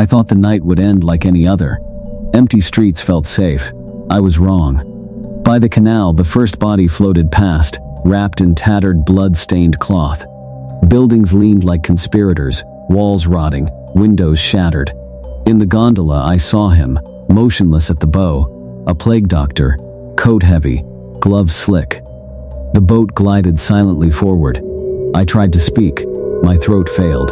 I thought the night would end like any other. Empty streets felt safe. I was wrong. By the canal, the first body floated past, wrapped in tattered, blood-stained cloth. Buildings leaned like conspirators, walls rotting, windows shattered. In the gondola, I saw him, motionless at the bow, a plague doctor, coat heavy, gloves slick. The boat glided silently forward. I tried to speak. My throat failed.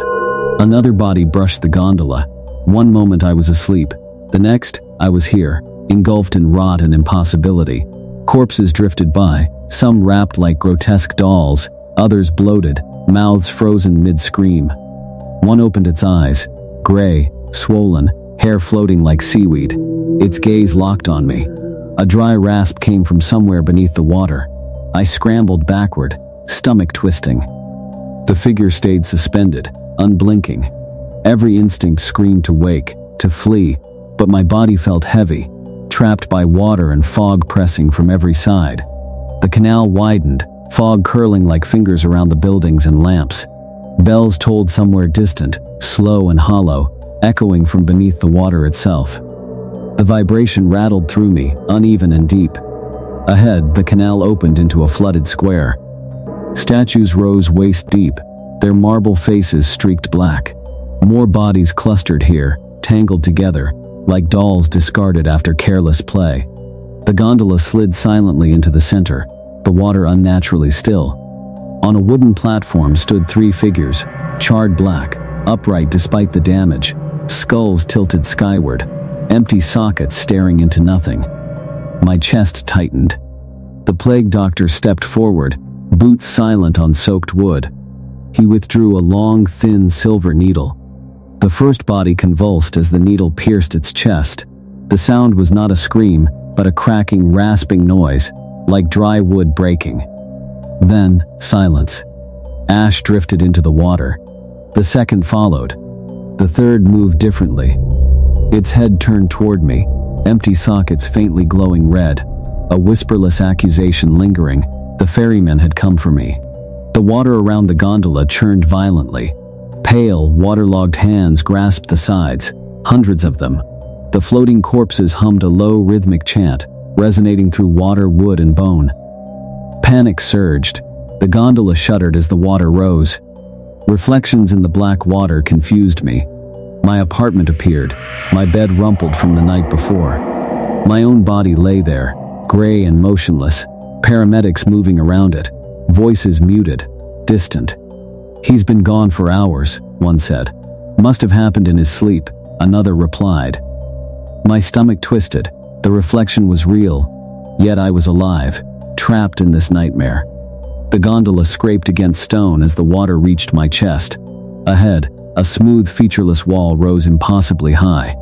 Another body brushed the gondola. One moment I was asleep. The next, I was here, engulfed in rot and impossibility. Corpses drifted by, some wrapped like grotesque dolls, others bloated, mouths frozen mid-scream. One opened its eyes, gray, swollen, hair floating like seaweed. Its gaze locked on me. A dry rasp came from somewhere beneath the water. I scrambled backward, stomach twisting. The figure stayed suspended, unblinking. Every instinct screamed to wake, to flee, but my body felt heavy, trapped by water and fog pressing from every side. The canal widened, fog curling like fingers around the buildings and lamps. Bells tolled somewhere distant, slow and hollow, echoing from beneath the water itself. The vibration rattled through me, uneven and deep. Ahead, the canal opened into a flooded square. Statues rose waist-deep, their marble faces streaked black. More bodies clustered here, tangled together, like dolls discarded after careless play. The gondola slid silently into the center, the water unnaturally still. On a wooden platform stood three figures, charred black, upright despite the damage, skulls tilted skyward, empty sockets staring into nothing. My chest tightened. The plague doctor stepped forward, boots silent on soaked wood. He withdrew a long, thin silver needle. The first body convulsed as the needle pierced its chest. The sound was not a scream, but a cracking, rasping noise, like dry wood breaking. Then, silence. Ash drifted into the water. The second followed. The third moved differently. Its head turned toward me, empty sockets faintly glowing red, a whisperless accusation lingering. The ferryman had come for me. The water around the gondola churned violently. Pale, waterlogged hands grasped the sides, hundreds of them. The floating corpses hummed a low, rhythmic chant, resonating through water, wood, and bone. Panic surged. The gondola shuddered as the water rose. Reflections in the black water confused me. My apartment appeared, my bed rumpled from the night before. My own body lay there, gray and motionless, paramedics moving around it, voices muted, distant. "He's been gone for hours," one said. "Must have happened in his sleep," another replied. My stomach twisted. The reflection was real, yet I was alive, trapped in this nightmare. The gondola scraped against stone as the water reached my chest. Ahead, a smooth, featureless wall rose impossibly high.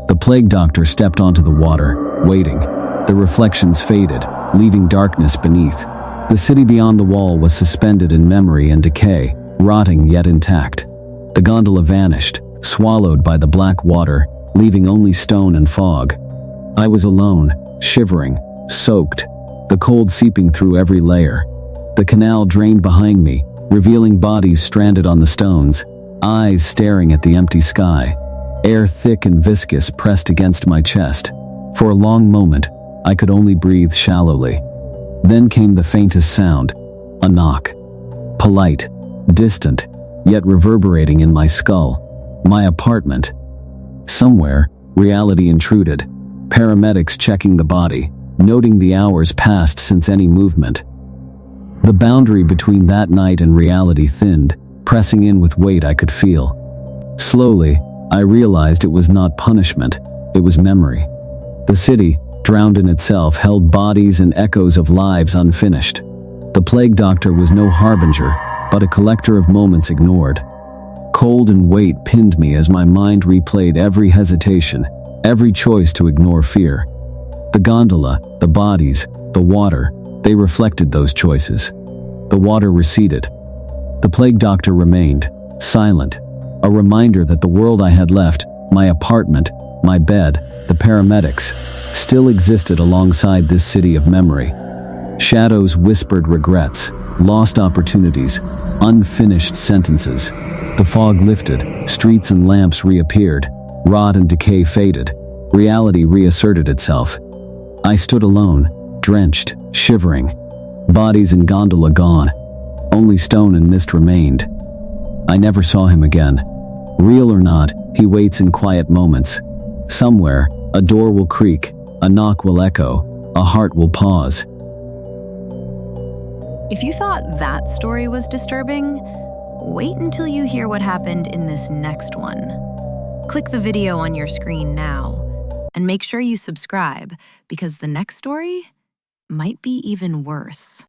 The plague doctor stepped onto the water, waiting. The reflections faded, leaving darkness beneath. The city beyond the wall was suspended in memory and decay, rotting yet intact. The gondola vanished, swallowed by the black water, leaving only stone and fog. I was alone, shivering, soaked, the cold seeping through every layer. The canal drained behind me, revealing bodies stranded on the stones, eyes staring at the empty sky. Air thick and viscous pressed against my chest. For a long moment, I could only breathe shallowly. Then came the faintest sound, a knock. Polite, distant, yet reverberating in my skull. My apartment. Somewhere, reality intruded. Paramedics checking the body, noting the hours passed since any movement. The boundary between that night and reality thinned, pressing in with weight I could feel. Slowly, I realized it was not punishment, it was memory. The city, drowned in itself, held bodies and echoes of lives unfinished. The plague doctor was no harbinger, but a collector of moments ignored. Cold and weight pinned me as my mind replayed every hesitation, every choice to ignore fear. The gondola, the bodies, the water, they reflected those choices. The water receded. The plague doctor remained, silent, a reminder that the world I had left, my apartment, my bed, the paramedics, still existed alongside this city of memory. Shadows whispered regrets, lost opportunities, unfinished sentences. The fog lifted, streets and lamps reappeared. Rot and decay faded. Reality reasserted itself. I stood alone, drenched, shivering. Bodies in gondola gone. Only stone and mist remained. I never saw him again. Real or not, he waits in quiet moments. Somewhere, a door will creak, a knock will echo, a heart will pause. If you thought that story was disturbing, wait until you hear what happened in this next one. Click the video on your screen now, and make sure you subscribe, because the next story might be even worse.